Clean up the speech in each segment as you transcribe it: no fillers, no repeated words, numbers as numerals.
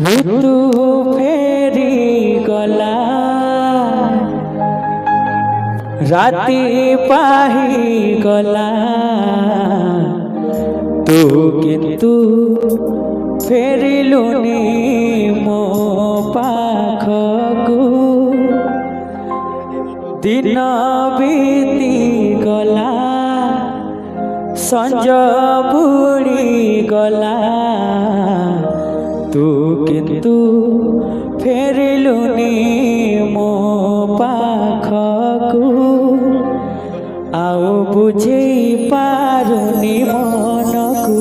ऋतु फेरी गला राति पाही गला तू किंतु फेरिलुनी मो पाखकु दिन बीती गला संज बुड़ी गला तू किंतु फेरिलुनी मो पाखकु आउ बुझे पारुनी मनकु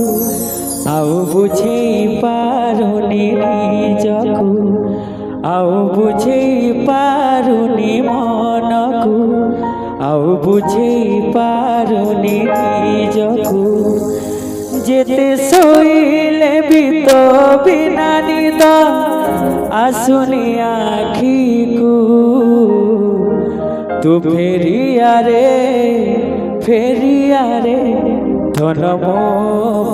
आउ बुझे पारुनी निजकु आउ बुझे पारुनी मनकु आउ बुझे पारुनी निजकु जेते सोइले भी तो बिना निद आसुनी आखी को तू फेरिया रे धन मो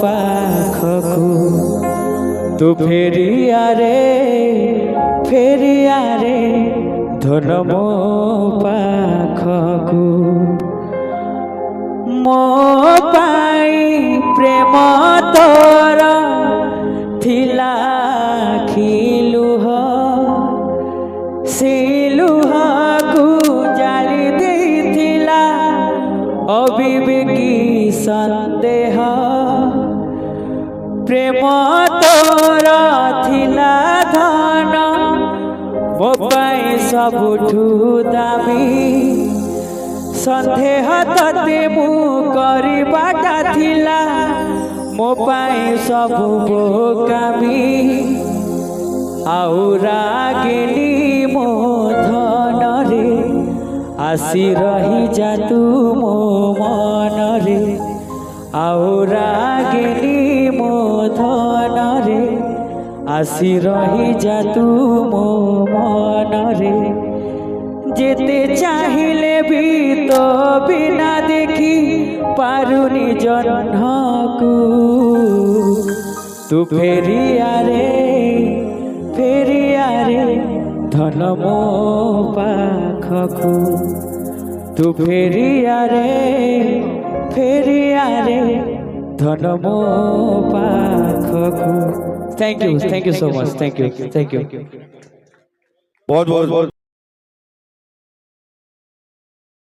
पाखकु तू फेरिया रे धन मो पाखकु मो पाई प्रेम तोर थिला खिलुह से लुहकु जाली देथिला अविवेकी संदेह प्रेम तोर थिला धन मो पाई सबुठु दामी संदेह तते मु करबाटा थिला मो पाई सबु बोकामी आउ रागिनी मो धन रे आसी रही जा तू मो मन रे आउ रागिनी मो धन रे आसी रही जा तू मो मन रे जेते चाहिले भी तो बिना देखी पारुनी जन्हकु तू फेरिया रे धन मो पाखकु तू फेरिया रे धन मो पाखकु। Thank you so much. Thank you. बहुत बहुत